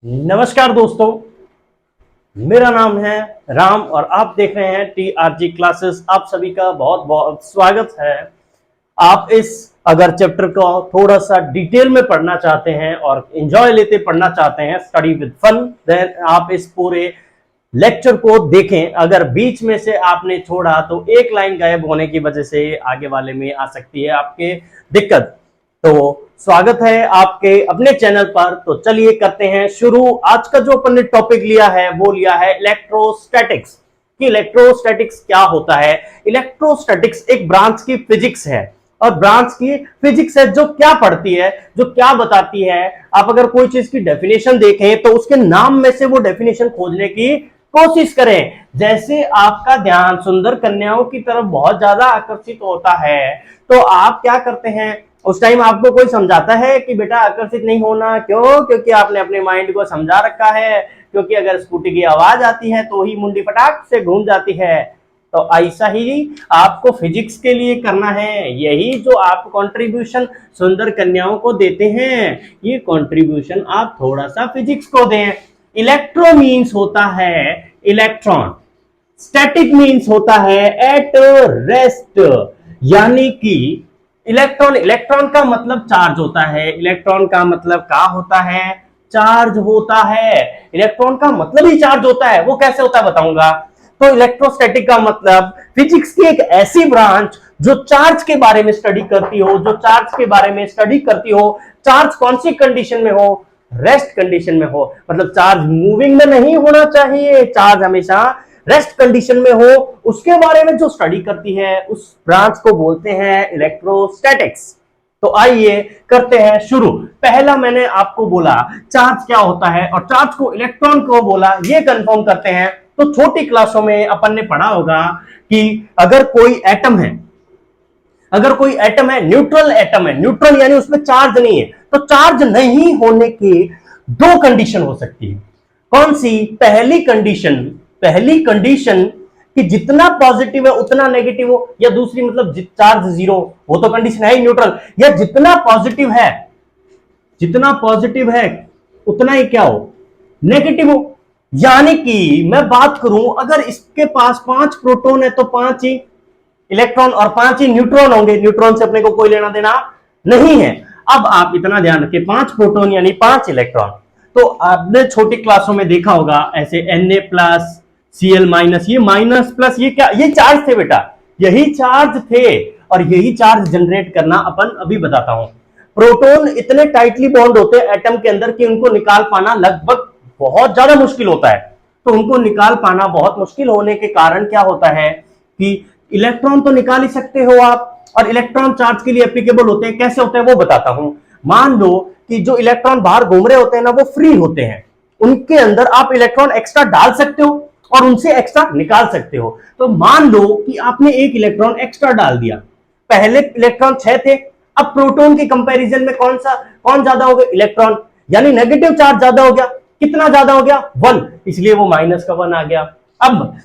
नमस्कार दोस्तों, मेरा नाम है राम और आप देख रहे हैं TRG क्लासेस। आप सभी का बहुत बहुत स्वागत है। आप इस अगर चैप्टर को थोड़ा सा डिटेल में पढ़ना चाहते हैं और एंजॉय लेते पढ़ना चाहते हैं, स्टडी विद फन, देन आप इस पूरे लेक्चर को देखें। अगर बीच में से आपने छोड़ा तो एक लाइन गायब होने की वजह से आगे वाले में आ सकती है आपके दिक्कत। तो स्वागत है आपके अपने चैनल पर। तो चलिए करते हैं शुरू। आज का जो अपन ने टॉपिक लिया है वो लिया है इलेक्ट्रोस्टैटिक्स। कि इलेक्ट्रोस्टैटिक्स क्या होता है। इलेक्ट्रोस्टैटिक्स एक ब्रांच की फिजिक्स है और ब्रांच की फिजिक्स है जो क्या पढ़ती है, जो क्या बताती है। आप अगर कोई चीज की डेफिनेशन देखें तो उसके नाम में से वो डेफिनेशन खोजने की कोशिश करें। जैसे आपका ध्यान सुंदर कन्याओं की तरफ बहुत ज्यादा आकर्षित होता है तो आप क्या करते हैं, उस टाइम आपको कोई समझाता है कि बेटा आकर्षित नहीं होना। क्यों? क्योंकि आपने अपने माइंड को समझा रखा है। क्योंकि अगर स्कूटी की आवाज आती है तो ही मुंडी फटाक से घूम जाती है। तो ऐसा ही आपको फिजिक्स के लिए करना है। यही जो आप कंट्रीब्यूशन सुंदर कन्याओं को देते हैं, ये कंट्रीब्यूशन आप थोड़ा सा फिजिक्स को दें। इलेक्ट्रो मीन्स होता है इलेक्ट्रॉन, स्टैटिक मीन्स होता है एट रेस्ट। यानी कि इलेक्ट्रॉन का मतलब चार्ज होता है। इलेक्ट्रॉन का मतलब क्या होता है? चार्ज होता है। इलेक्ट्रॉन का मतलब ही चार्ज होता है। वो कैसे होता है बताऊंगा। तो इलेक्ट्रोस्टैटिक का मतलब फिजिक्स की एक ऐसी ब्रांच जो चार्ज के बारे में स्टडी करती हो, जो चार्ज के बारे में स्टडी करती हो। चार्ज कौन सी कंडीशन में हो? रेस्ट कंडीशन में हो। मतलब चार्ज मूविंग में नहीं होना चाहिए, चार्ज हमेशा रेस्ट कंडीशन में हो। उसके बारे में जो स्टडी करती है उस ब्रांच को बोलते हैं इलेक्ट्रोस्टैटिक्स। तो आइए करते हैं शुरू। पहला मैंने आपको बोला चार्ज क्या होता है और चार्ज को इलेक्ट्रॉन को बोला, ये कंफर्म करते हैं। तो छोटी क्लासों में अपन ने पढ़ा होगा कि अगर कोई एटम है, न्यूट्रल एटम है, न्यूट्रल यानी उसमें चार्ज नहीं है, तो चार्ज नहीं होने की दो कंडीशन हो सकती है। कौन सी? पहली कंडीशन कि जितना पॉजिटिव है उतना नेगेटिव हो, या दूसरी मतलब चार्ज जीरो, वो तो कंडीशन है ही न्यूट्रल। या जितना पॉजिटिव है उतना ही क्या हो? नेगेटिव हो। यानी कि मैं बात करूं, अगर इसके पास 5 प्रोटॉन है तो 5 ही इलेक्ट्रॉन और 5 ही न्यूट्रॉन होंगे। न्यूट्रॉन से अपने को कोई लेना देना नहीं है। अब आप इतना ध्यान रखिए, 5 प्रोटॉन यानी 5 इलेक्ट्रॉन। तो आपने छोटी क्लासों में देखा होगा ऐसे Na प्लस Cl माइनस, ये माइनस प्लस, ये क्या? ये चार्ज थे बेटा, यही चार्ज थे और यही चार्ज जनरेट करना अपन अभी बताता हूं। प्रोटॉन इतने टाइटली बॉन्ड होते हैं एटम के अंदर कि उनको निकाल पाना लगभग बहुत ज्यादा मुश्किल होता है। तो उनको निकाल पाना बहुत मुश्किल होने के कारण क्या होता है कि इलेक्ट्रॉन तो निकाल ही सकते हो आप, और इलेक्ट्रॉन चार्ज के लिए एप्लीकेबल होते हैं। कैसे होते हैं वो बताता हूं। मान लो कि जो इलेक्ट्रॉन बाहर घूम रहे होते हैं ना, वो फ्री होते हैं। उनके अंदर आप इलेक्ट्रॉन एक्स्ट्रा डाल सकते हो और उनसे एक्स्ट्रा निकाल सकते हो। तो मान लो कि आपने एक इलेक्ट्रॉन एक्स्ट्रा डाल दिया। पहले इलेक्ट्रॉन 6 थे, अब प्रोटॉन के कंपैरिजन में कौन ज्यादा हो गया? इलेक्ट्रॉन, यानी नेगेटिव चार्ज ज्यादा हो गया। कितना ज्यादा हो गया? 1, इसलिए वो माइनस का 1 आ गया। अब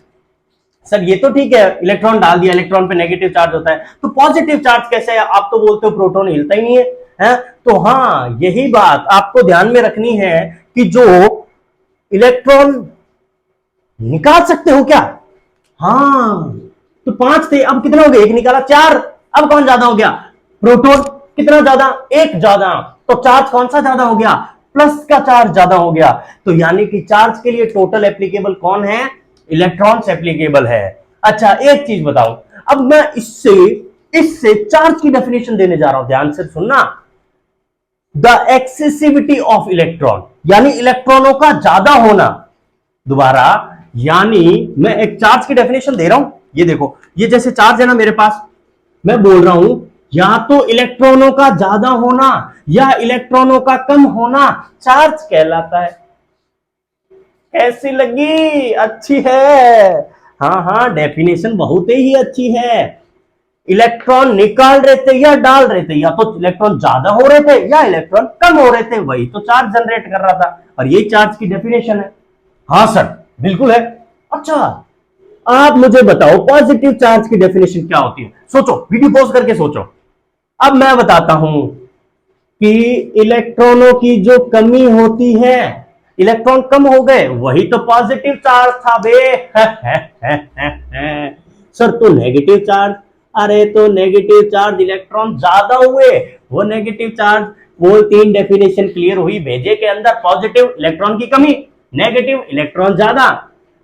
सर ये तो ठीक है, इलेक्ट्रॉन डाल दिया, इलेक्ट्रॉन पे नेगेटिव चार्ज होता है, तो पॉजिटिव चार्ज कैसे है? आप तो बोलते हो प्रोटॉन हिलता ही नहीं है? तो हाँ, यही बात आपको ध्यान में रखनी है कि जो इलेक्ट्रॉन निकाल सकते हो क्या? हाँ, तो 5 थे, अब कितना हो गया? 1 निकाला, 4। अब कौन ज्यादा हो गया? प्रोटॉन। कितना ज्यादा? 1 ज्यादा। तो चार्ज कौन सा ज्यादा हो गया? प्लस का चार्ज ज्यादा हो गया। तो यानी कि चार्ज के लिए टोटल एप्लीकेबल कौन है? इलेक्ट्रॉन्स एप्लीकेबल है। अच्छा, एक चीज बताओ, अब मैं इससे चार्ज की डेफिनेशन देने जा रहा हूं, ध्यान से सुनना। द एक्सेसिविटी ऑफ इलेक्ट्रॉन, यानी इलेक्ट्रॉनों का ज्यादा होना। दोबारा, यानी मैं एक चार्ज की डेफिनेशन दे रहा हूं। ये देखो, ये जैसे चार्ज है ना मेरे पास, मैं बोल रहा हूं या तो इलेक्ट्रॉनों का ज्यादा होना या इलेक्ट्रॉनों का कम होना चार्ज कहलाता है। कैसी लगी? अच्छी है? हाँ हाँ, डेफिनेशन बहुत ही अच्छी है। इलेक्ट्रॉन निकाल रहे थे या डाल रहे थे, या तो इलेक्ट्रॉन ज्यादा हो रहे थे या इलेक्ट्रॉन कम हो रहे थे, वही तो चार्ज जनरेट कर रहा था। और यही चार्ज की डेफिनेशन है। हाँ सर, बिल्कुल है। अच्छा, आप मुझे बताओ पॉजिटिव चार्ज की डेफिनेशन क्या होती है? सोचो, वीडियो पॉज करके सोचो। अब मैं बताता हूं कि इलेक्ट्रॉनों की जो कमी होती है इलेक्ट्रॉन कम हो गए, वही तो पॉजिटिव चार्ज था बे। सर तो नेगेटिव चार्ज, अरे तो नेगेटिव चार्ज इलेक्ट्रॉन ज्यादा हुए, वो नेगेटिव चार्ज, वो तीन डेफिनेशन क्लियर हुई, भेजे के अंदर पॉजिटिव इलेक्ट्रॉन की कमी, नेगेटिव इलेक्ट्रॉन ज्यादा,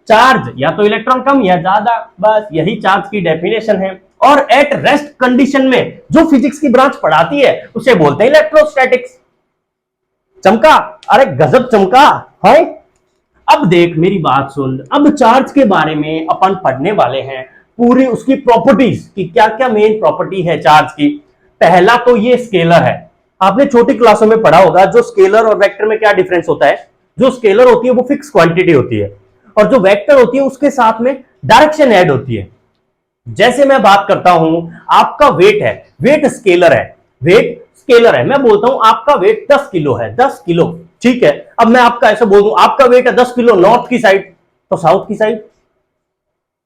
चार्ज या तो इलेक्ट्रॉन कम या ज्यादा, बस यही चार्ज की डेफिनेशन है। और एट रेस्ट कंडीशन में जो फिजिक्स की ब्रांच पढ़ाती है उसे बोलते हैं इलेक्ट्रोस्टैटिक्स। चमका, अरे गजब चमका है। अब देख मेरी बात सुन, अब चार्ज के बारे में अपन पढ़ने वाले हैं, पूरी उसकी प्रॉपर्टीज की क्या क्या मेन प्रॉपर्टी है चार्ज की। पहला तो ये स्केलर है, आपने छोटी क्लासों में पढ़ा होगा जो स्केलर और वेक्टर में क्या डिफरेंस होता है। जो स्केलर होती है वो फिक्स क्वांटिटी होती है, और जो वेक्टर होती है उसके साथ में डायरेक्शन ऐड होती है। जैसे मैं बात करता हूं, आपका वेट है, वेट स्केलर है, वेट स्केलर है, मैं बोलता हूं आपका वेट 10 किलो है, 10 किलो, ठीक है। अब मैं आपका ऐसा बोल दूं आपका वेट है 10 किलो नॉर्थ की साइड, तो साउथ की साइड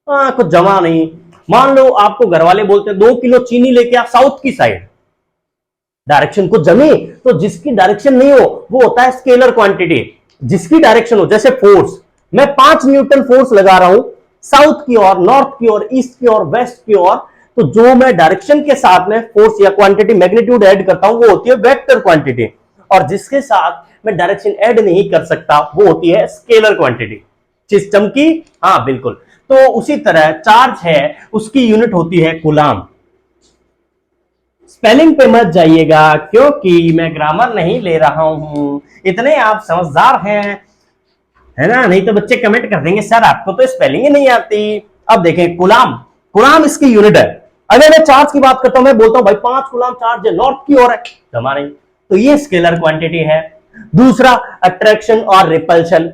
कुछ जमा नहीं। मान लो आपको घर वाले बोलते हैं 2 किलो चीनी लेके आ साउथ की साइड, डायरेक्शन को जमी, तो जिसकी डायरेक्शन नहीं हो वो होता है स्केलर क्वांटिटी, जिसकी डायरेक्शन हो, जैसे फोर्स, मैं 5 न्यूटन फोर्स लगा रहा हूं साउथ की ओर, नॉर्थ की ओर, ईस्ट की ओर, वेस्ट की ओर, तो जो मैं डायरेक्शन के साथ में फोर्स या क्वांटिटी मैग्नीट्यूड ऐड करता हूं वो होती है वेक्टर क्वांटिटी, और जिसके साथ मैं डायरेक्शन ऐड नहीं कर सकता वो होती है स्केलर क्वांटिटी। चीज चमकी, हाँ बिल्कुल। तो उसी तरह चार्ज है, उसकी यूनिट होती है कूलाम। स्पेलिंग पे मत जाइएगा क्योंकि मैं ग्रामर नहीं ले रहा हूं, इतने आप समझदार हैं, है ना, नहीं तो बच्चे कमेंट कर देंगे सर आपको तो स्पेलिंग ही नहीं आती। अब देखें कूलाम, कूलाम इसकी यूनिट है। अगर मैं चार्ज की बात करता हूं, मैं बोलता हूं भाई 5 कूलाम चार्ज है, नॉर्थ की ओर है, जमा नहीं, तो ये स्केलर क्वांटिटी है। दूसरा अट्रैक्शन और रिपल्शन,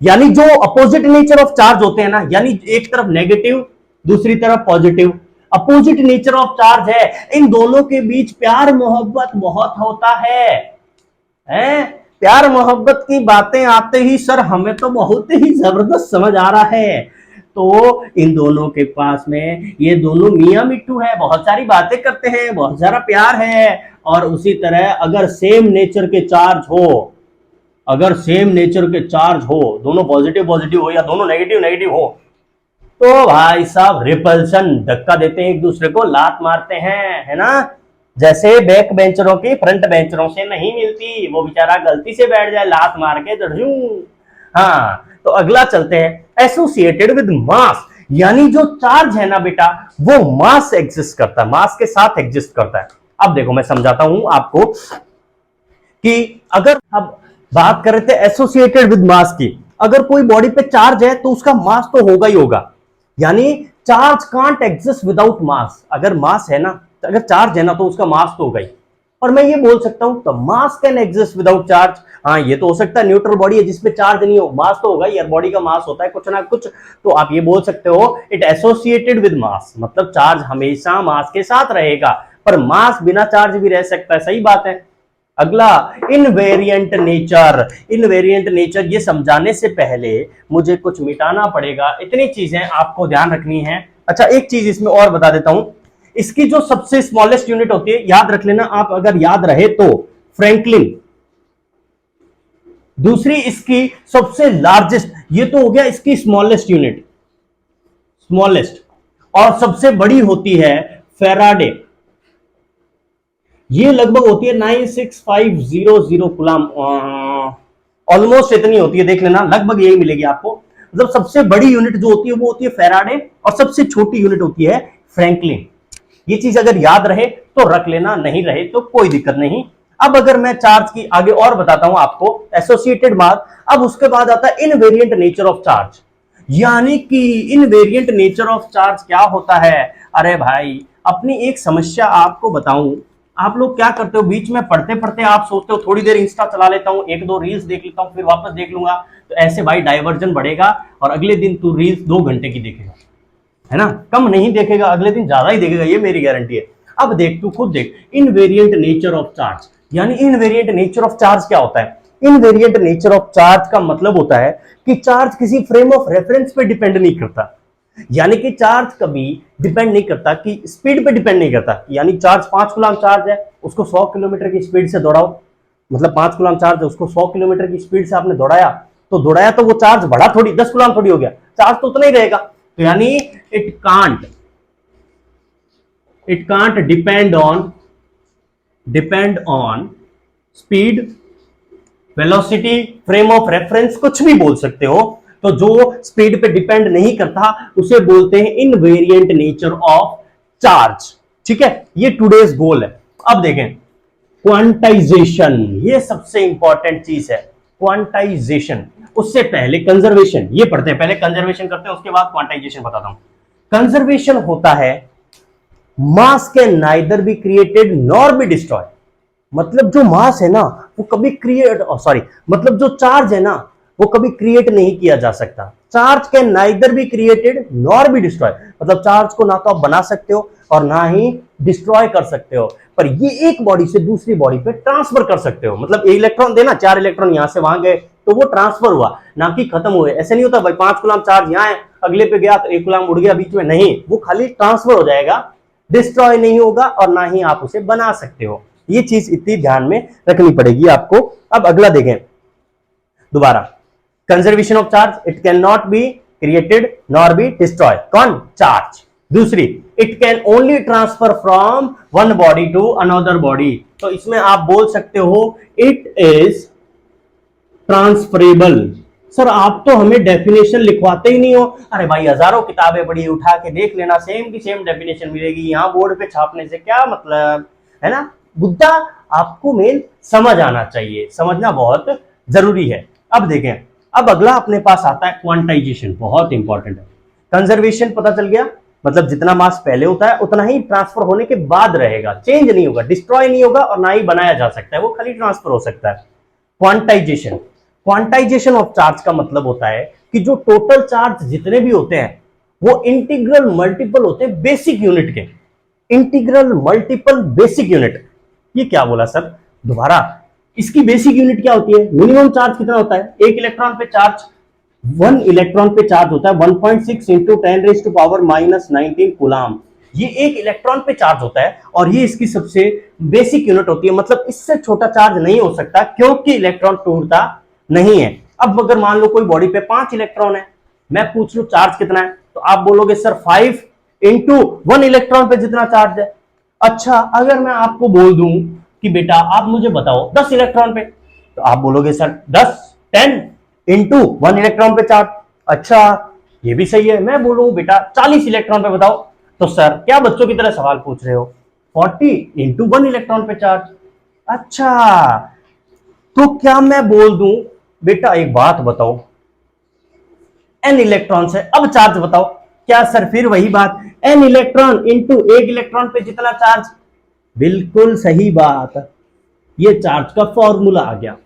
यानी जो अपोजिट नेचर ऑफ चार्ज होते हैं ना, यानी एक तरफ नेगेटिव दूसरी तरफ positive, opposite nature of charge है, इन दोनों के बीच प्यार मोहब्बत बहुत होता है, प्यार मोहब्बत की बातें आते ही सर हमें तो बहुत ही जबरदस्त समझ आ रहा है। तो इन दोनों के पास में ये दोनों मियां मिट्टू है, बहुत सारी बातें करते हैं, बहुत सारा प्यार है। और उसी तरह अगर सेम नेचर के चार्ज हो, अगर सेम नेचर के चार्ज हो, दोनों पॉजिटिव पॉजिटिव हो या दोनों नेगेटिव नेगेटिव हो, तो भाई साहब रिपल्शन, धक्का देते हैं एक दूसरे को, लात मारते हैं, है ना। जैसे बैक बेंचरों की फ्रंट बेंचरों से नहीं मिलती, वो बेचारा गलती से बैठ जाए लात मार के तो। हाँ, तो अगला चलते हैं एसोसिएटेड विद मास, यानी जो चार्ज है ना बेटा वो मास एग्जिस्ट करता है, मास के साथ एग्जिस्ट करता है। अब देखो मैं समझाता हूं आपको कि अगर अब बात कर रहे थे एसोसिएटेड विद मास की, अगर कोई बॉडी पे चार्ज है तो उसका मास तो होगा ही होगा, यानी चार्ज कांट एग्जिस्ट विदाउट मास। अगर मास है ना, अगर चार्ज है ना तो उसका मास तो होगा ही। और मैं ये बोल सकता हूं तो मास कैन एग्जिस्ट विदाउट चार्ज, हाँ ये तो हो सकता है, न्यूट्रल बॉडी है जिसपे चार्ज नहीं हो, मास तो होगा यार, बॉडी का मास होता है कुछ ना कुछ, तो आप ये बोल सकते हो इट एसोसिएटेड विद मास, मतलब चार्ज हमेशा मास के साथ रहेगा, पर मास बिना चार्ज भी रह सकता है, सही बात है। अगला इनवेरिएंट नेचर, इनवेरिएंट नेचर ये समझाने से पहले मुझे कुछ मिटाना पड़ेगा, इतनी चीजें आपको ध्यान रखनी है। अच्छा एक चीज इसमें और बता देता हूं, इसकी जो सबसे स्मॉलेस्ट यूनिट होती है, याद रख लेना आप, अगर याद रहे तो फ्रैंकलिन, दूसरी इसकी सबसे लार्जेस्ट, ये तो हो गया इसकी स्मॉलेस्ट यूनिट, स्मॉलेस्ट, और सबसे बड़ी होती है फैराडे, ये लगभग होती है 96500 कूलम, ऑलमोस्ट इतनी होती है, देख लेना लगभग यही मिलेगी आपको। मतलब सबसे बड़ी यूनिट जो होती है वो होती है फैराडे, और सबसे छोटी यूनिट होती है फ्रैंकलिन। ये चीज अगर याद रहे तो रख लेना, नहीं रहे तो कोई दिक्कत नहीं। अब अगर मैं चार्ज की आगे और बताता हूं आपको, एसोसिएटेड मास, अब उसके बाद आता है इनवेरिएंट नेचर ऑफ चार्ज, यानी कि इनवेरिएंट नेचर ऑफ चार्ज क्या होता है। अरे भाई अपनी एक समस्या आपको बताऊं, आप लोग क्या करते हो, बीच में पढ़ते पढ़ते आप सोचते हो थोड़ी देर इंस्टा चला लेता हूं, एक दो रील्स देख लेता हूं फिर वापस देख लूंगा, तो ऐसे भाई डाइवर्जन बढ़ेगा और अगले दिन तू रील्स 2 घंटे की देखेगा, है ना, कम नहीं देखेगा, अगले दिन ज्यादा ही देखेगा, ये मेरी गारंटी है। अब देख तू खुद देख, इनवेरिएंट नेचर ऑफ चार्ज, यानी इनवेरिएंट नेचर ऑफ चार्ज क्या होता है। इनवेरिएंट नेचर ऑफ चार्ज का मतलब होता है कि चार्ज किसी फ्रेम ऑफ रेफरेंस पे डिपेंड नहीं करता, यानी कि चार्ज कभी डिपेंड नहीं करता, कि स्पीड पे डिपेंड नहीं करता, यानी चार्ज 5 कूलम चार्ज है, उसको 100 किलोमीटर की स्पीड से दौड़ाओ, मतलब 5 कूलम चार्ज है उसको 100 किलोमीटर की स्पीड से आपने दौड़ाया, तो दौड़ाया तो वो चार्ज बढ़ा थोड़ी, 10 कूलम थोड़ी हो गया, चार्ज तो उतना ही रहेगा। तो यानी it can't depend on speed, velocity, frame of reference, कुछ भी बोल सकते हो। तो जो स्पीड पे डिपेंड नहीं करता उसे बोलते हैं इनवेरिएंट नेचर ऑफ चार्ज। ठीक है, ये टुडेज गोल है। अब देखें क्वांटाइजेशन, ये सबसे इंपॉर्टेंट चीज है, क्वांटाइजेशन। उससे पहले कंजर्वेशन, ये पढ़ते हैं, पहले कंजर्वेशन करते हैं, उसके बाद क्वांटाइजेशन बताता हूं। कंजर्वेशन होता है मास can neither be created nor be destroy. मतलब जो मास है ना वो कभी मतलब जो चार्ज है ना वो कभी क्रिएट नहीं किया जा सकता। Charge can neither be created nor be destroy, मतलब चार्ज को ना तो आप बना सकते हो और ना ही डिस्ट्रॉय कर सकते हो, पर ये एक बॉडी से दूसरी बॉडी पे ट्रांसफर कर सकते हो। मतलब एक इलेक्ट्रॉन देना, 4 इलेक्ट्रॉन यहां से वहां गए तो वो ट्रांसफर हुआ, ना कि खत्म हुए। ऐसे नहीं होता भाई 5 कूलम चार्ज यहां है, अगले पे गया तो 1 कूलम उड़ गया बीच में, नहीं, वो खाली ट्रांसफर हो जाएगा, डिस्ट्रॉय नहीं होगा और ना ही आप उसे बना सकते हो। ये चीज इतनी ध्यान में रखनी पड़ेगी आपको। अब अगला देखें दोबारा, conservation of charge, it can not be created nor be destroy, कौन? चार्ज। दूसरी, it can only transfer from one body to another body. तो इसमें आप बोल सकते हो इट इज ट्रांसफरेबल। सर आप तो हमें डेफिनेशन लिखवाते ही नहीं हो। अरे भाई हजारों किताबें पढ़ी, उठा के देख लेना, सेम की सेम डेफिनेशन मिलेगी, यहां बोर्ड पे छापने से क्या मतलब है ना। मुद्दा आपको मेन समझ आना चाहिए, समझना बहुत जरूरी है। अब देखें, अब अगला अपने पास आता है क्वांटाइजेशन, बहुत इंपॉर्टेंट है। कंजर्वेशन पता चल गया, मतलब जितना मास पहले होता है उतना ही ट्रांसफर होने के बाद रहेगा, चेंज नहीं होगा, डिस्ट्रॉय नहीं होगा और ना ही बनाया जा सकता है, वो खाली ट्रांसफर हो सकता है। क्वांटाइजेशन, क्वांटाइजेशन ऑफ चार्ज का मतलब होता है कि जो टोटल चार्ज जितने भी होते हैं वो इंटीग्रल मल्टीपल होते हैं बेसिक यूनिट के। इंटीग्रल मल्टीपल बेसिक यूनिट, ये क्या बोला सर दोबारा? इसकी बेसिक यूनिट क्या होती है? मिनिमम चार्ज कितना होता है? 1 इलेक्ट्रॉन पे चार्ज, 1 इलेक्ट्रॉन पे चार्ज होता है 1.6 इंटू 10⁻⁻19 कूलम। ये 1 इलेक्ट्रॉन पे चार्ज होता है और ये इसकी सबसे बेसिक यूनिट होती है। मतलब इससे छोटा चार्ज नहीं हो सकता क्योंकि इलेक्ट्रॉन टूटता नहीं है। अब अगर मान लो कोई बॉडी पे 5 इलेक्ट्रॉन है, मैं पूछ लूं चार्ज कितना है, तो आप बोलोगे सर 5 इंटू 1 इलेक्ट्रॉन पे जितना चार्ज है। अच्छा, अगर मैं आपको बोल दूं कि बेटा आप मुझे बताओ 10 इलेक्ट्रॉन पे, तो आप बोलोगे सर 10 इंटू 1 इलेक्ट्रॉन पे चार्ज। अच्छा, ये भी सही है। मैं बोलूं बेटा 40 इलेक्ट्रॉन पे बताओ, तो सर क्या बच्चों की तरह सवाल पूछ रहे हो? 40 इंटू 1 इलेक्ट्रॉन पे चार्ज। अच्छा, तो क्या मैं बोल दूं बेटा एक बात बताओ, n इलेक्ट्रॉन से अब चार्ज बताओ? क्या सर फिर वही बात, n इलेक्ट्रॉन इंटू 1 इलेक्ट्रॉन पे जितना चार्ज? बिल्कुल सही बात, ये चार्ज का फॉर्मूला आ गया।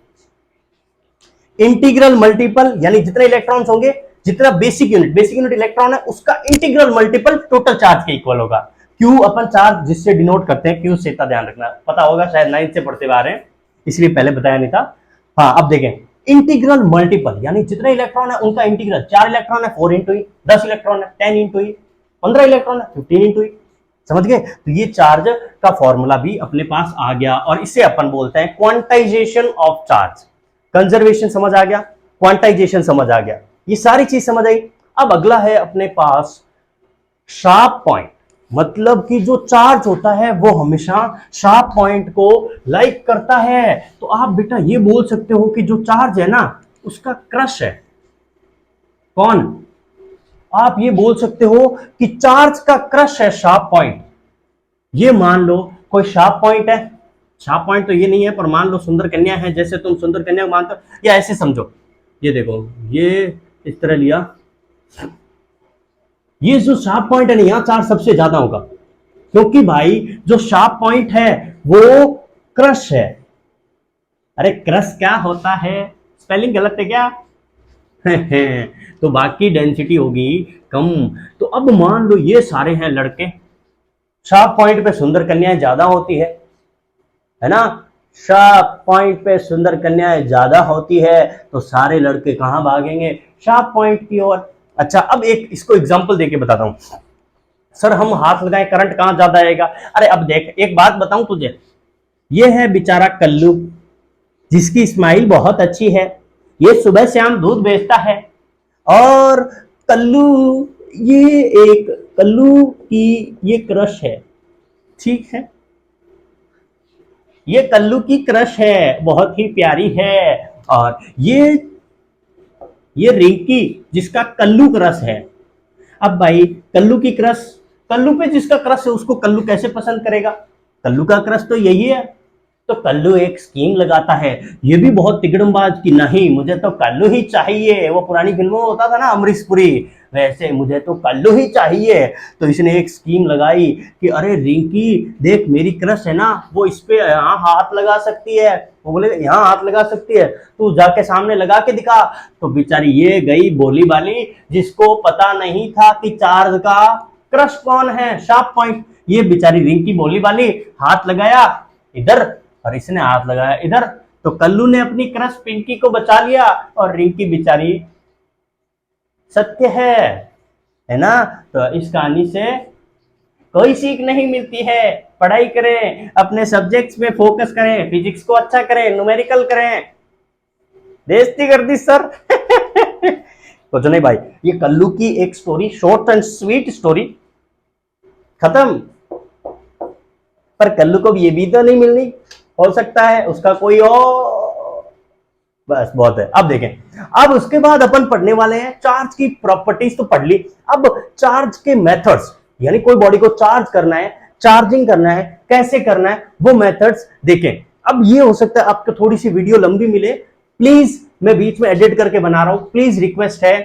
इंटीग्रल मल्टीपल यानी जितने इलेक्ट्रॉन्स होंगे, जितना बेसिक यूनिट इलेक्ट्रॉन है उसका इंटीग्रल मल्टीपल टोटल चार्ज के इक्वल होगा। क्यू अपन चार्ज जिससे डिनोट करते हैं, क्यू से इतना ध्यान रखना, पता होगा शायद 9th से पढ़ते आ रहे हैं, इसलिए पहले बताया नहीं था। हाँ, अब देखें इंटीग्रल मल्टीपल यानी जितने इलेक्ट्रॉन है उनका इंटीग्रल, 4 इलेक्ट्रॉन है 4 इंटू ई, 10 इलेक्ट्रॉन है 10 इंटू ई, 15 इलेक्ट्रॉन है 15 इंटू ई। समझ गए? तो ये चार्ज का फॉर्मूला भी अपने पास आ गया और इसे अपन बोलते हैं क्वांटाइजेशन ऑफ चार्ज। कंजर्वेशन समझ आ गया, क्वांटाइजेशन समझ आ गया, ये सारी चीज समझ आई। अब अगला है अपने पास शार्प पॉइंट, मतलब कि जो चार्ज होता है वो हमेशा शार्प पॉइंट को लाइक करता है। तो आप बेटा ये बोल सकते हो कि जो चार्ज है ना उसका क्रश है कौन? आप ये बोल सकते हो कि चार्ज का क्रश है शार्प पॉइंट। ये मान लो कोई शार्प पॉइंट है, शार्प पॉइंट तो ये नहीं है पर मान लो सुंदर कन्या है, जैसे तुम सुंदर कन्या को मानते हो, या ऐसे समझो, ये देखो ये इस तरह लिया, ये जो शार्प पॉइंट है ना यहां चार्ज सबसे ज्यादा होगा क्योंकि भाई जो शार्प पॉइंट है वो क्रश है। अरे क्रश क्या होता है? स्पेलिंग गलत है क्या? तो बाकी डेंसिटी होगी कम। तो अब मान लो ये सारे हैं लड़के, शार्प पॉइंट पे सुंदर कन्याएं ज्यादा होती है ना, शार्प पॉइंट पे सुंदर कन्याएं ज्यादा होती है, तो सारे लड़के कहां भागेंगे? शार्प पॉइंट की ओर। अच्छा, अब एक इसको एग्जांपल देके बताता हूं। सर हम हाथ लगाए करंट कहां ज्यादा आएगा? अरे अब देख एक बात बताऊं तुझे, ये है बेचारा कल्लू जिसकी स्माइल बहुत अच्छी है, ये सुबह शाम दूध बेचता है। और कल्लू, ये एक कल्लू की ये क्रश है, ठीक है, ये कल्लू की क्रश है, बहुत ही प्यारी है। और ये रिंकी जिसका कल्लू क्रश है। अब भाई कल्लू की क्रश, कल्लू पे जिसका क्रश है उसको कल्लू कैसे पसंद करेगा? कल्लू का क्रश तो यही है। तो कल्लू एक स्कीम लगाता है, ये भी बहुत तिकड़मबाज की, नहीं मुझे तो कल्लू ही चाहिए। वो पुरानी फिल्मों में होता था ना अमरीश पुरी, वैसे मुझे तो कल्लू ही चाहिए। तो इसने एक स्कीम लगाई कि अरे रिंकी देख, मेरी क्रश है ना, वो इस पे यहाँ हाथ लगा सकती है। वो बोले यहाँ हाथ लगा सकती है, तू जाके सामने लगा के दिखा। तो बेचारी ये गई बोली वाली, जिसको पता नहीं था कि चार्ज का क्रश कौन है, शार्प पॉइंट। ये बेचारी रिंकी बोली वाली हाथ लगाया इधर और इसने हाथ लगाया इधर। तो कल्लू ने अपनी क्रश पिंकी को बचा लिया और रिंकी बेचारी सत्य है ना। तो इस कहानी से कोई सीख नहीं मिलती है। पढ़ाई करें, अपने सब्जेक्ट्स में फोकस करें, फिजिक्स को अच्छा करें, न्यूमेरिकल करें। बेइज्जती कर दी सर। कुछ नहीं भाई, ये कल्लू की एक story, short and sweet story, खत्म। पर कल्लू को ये भी तो नहीं मिलनी, हो सकता है उसका कोई और, बस बहुत है। अब देखें, अब उसके बाद अपन पढ़ने वाले हैं चार्ज की प्रॉपर्टीज। तो पढ़ ली, अब चार्ज के मेथड्स, यानी कोई बॉडी को चार्ज करना है, चार्जिंग करना है, कैसे करना है, वो मेथड्स देखें। अब ये हो सकता है आपको थोड़ी सी वीडियो लंबी मिले, प्लीज मैं बीच में एडिट करके बना रहा हूं, प्लीज रिक्वेस्ट है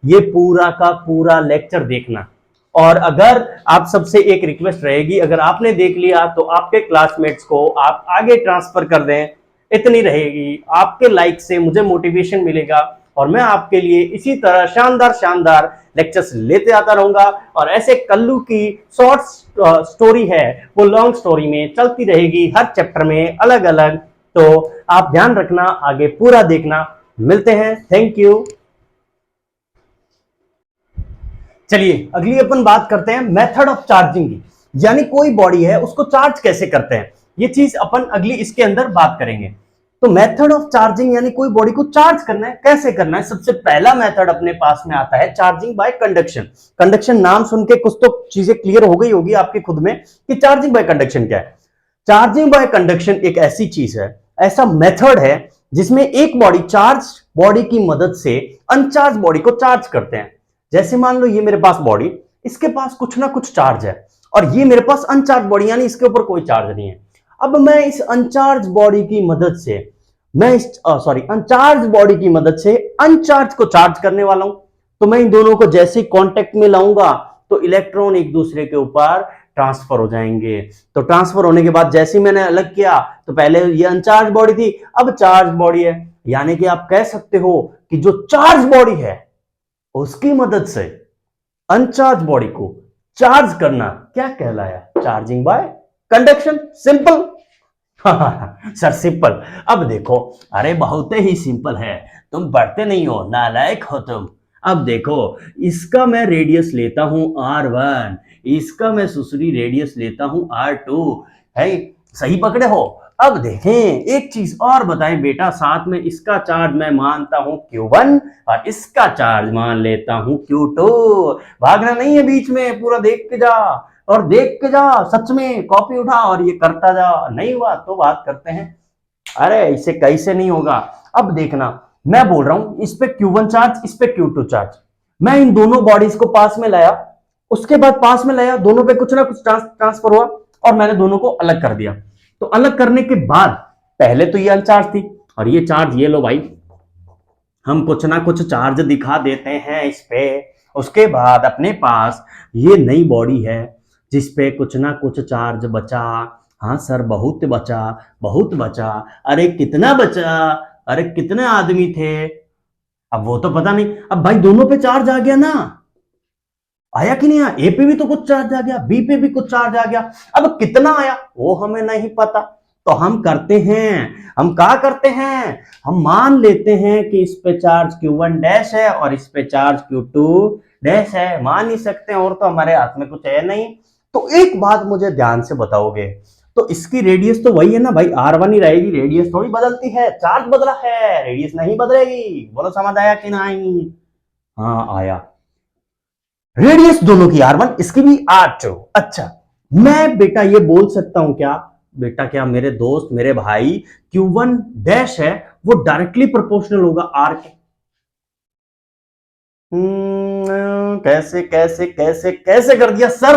ये पूरा का पूरा लेक्चर देखना। और अगर आप सबसे एक रिक्वेस्ट रहेगी, अगर आपने देख लिया तो आपके क्लासमेट्स को आप आगे ट्रांसफर कर दें, इतनी रहेगी। आपके लाइक से मुझे मोटिवेशन मिलेगा और मैं आपके लिए इसी तरह शानदार शानदार लेक्चर्स लेते आता रहूंगा। और ऐसे कल्लू की शॉर्ट स्टोरी है, वो लॉन्ग स्टोरी में चलती रहेगी, हर चैप्टर में अलग अलग। तो आप ध्यान रखना, आगे पूरा देखना। मिलते हैं, थैंक यू। चलिए अगली अपन बात करते हैं मेथड ऑफ चार्जिंग की, यानी कोई बॉडी है उसको चार्ज कैसे करते हैं, ये चीज अपन अगली इसके अंदर बात करेंगे। तो मेथड ऑफ चार्जिंग यानी कोई बॉडी को चार्ज करना है, कैसे करना है। सबसे पहला मेथड अपने पास में आता है चार्जिंग बाय कंडक्शन। कंडक्शन नाम सुन के कुछ तो चीजें क्लियर हो गई होगी आपकी खुद में कि चार्जिंग बाय कंडक्शन क्या है। चार्जिंग बाय कंडक्शन एक ऐसी चीज है, ऐसा मेथड है जिसमें एक बॉडी चार्ज बॉडी की मदद से अनचार्ज बॉडी को चार्ज करते हैं। जैसे मान लो ये मेरे पास बॉडी, इसके पास कुछ ना कुछ चार्ज है, और ये मेरे पास अनचार्ज बॉडी यानी इसके ऊपर कोई चार्ज नहीं है। अब मैं इस अनचार्ज बॉडी की मदद से, अनचार्ज बॉडी की मदद से अनचार्ज को चार्ज करने वाला हूं। तो मैं इन दोनों को जैसे ही कांटेक्ट में लाऊंगा तो इलेक्ट्रॉन एक दूसरे के ऊपर ट्रांसफर हो जाएंगे। तो ट्रांसफर होने के बाद जैसे ही मैंने अलग किया, तो पहले ये अनचार्ज बॉडी थी, अब चार्ज बॉडी है। यानी कि आप कह सकते हो कि जो चार्ज बॉडी है उसकी मदद से अनचार्ज बॉडी को चार्ज करना क्या कहलाया, charging by conduction. Simple. Sir simple, अब देखो, अरे बहुत ही सिंपल है, तुम पढ़ते नहीं हो, नालायक हो तुम। अब देखो, इसका मैं रेडियस लेता हूं R1, इसका मैं सुसरी रेडियस लेता हूं R2, है सही पकड़े हो। अब देखें एक चीज और बताएं बेटा, साथ में इसका चार्ज मैं मानता हूं Q1 और इसका चार्ज मान लेता हूं Q2। भागना नहीं है बीच में, पूरा देख के जा, और देख के जा, सच में कॉपी उठा और ये करता जा। नहीं हुआ तो बात करते हैं, अरे इसे कैसे नहीं होगा। अब देखना, मैं बोल रहा हूं इस पे Q1 चार्ज, इस पे Q2 चार्ज। मैं इन दोनों बॉडीज को पास में लाया, उसके बाद पास में लाया, दोनों पे कुछ ना कुछ ट्रांसफर हुआ और मैंने दोनों को अलग कर दिया। तो अलग करने के बाद पहले तो ये अनचार्ज थी और ये चार्ज, ये लो भाई, हम कुछ ना कुछ चार्ज दिखा देते हैं इस पे। उसके बाद अपने पास ये नई बॉडी है जिस पे कुछ ना कुछ चार्ज बचा। हाँ सर बहुत बचा, बहुत बचा। अरे कितना बचा, अरे कितने आदमी थे, अब वो तो पता नहीं। अब भाई दोनों पे चार्ज आ गया ना, आया कि नहीं आया। ए पे भी तो कुछ चार्ज आ गया, बी पे भी कुछ चार्ज आ गया। अब कितना आया वो हमें नहीं पता। तो हम करते हैं, हम क्या करते हैं, हम मान लेते हैं कि इस पे चार्ज Q1 डैश है और इस पे चार्ज Q2 डैश है। मान ही सकते हैं, और तो हमारे हाथ में कुछ है नहीं। तो एक बात मुझे ध्यान से बताओगे, तो इसकी रेडियस तो वही है ना भाई, R1 ही रहेगी, रेडियस थोड़ी बदलती है, चार्ज बदला है, रेडियस नहीं बदलेगी। बोलो समझ आया कि नहीं? हाँ आया। रेडियस दोनों की R1, इसकी भी R2। अच्छा, मैं बेटा ये बोल सकता हूं क्या, बेटा क्या मेरे दोस्त मेरे भाई, Q1 डैश है वो डायरेक्टली प्रोपोर्शनल होगा R के। कैसे कैसे कैसे कैसे कर दिया सर?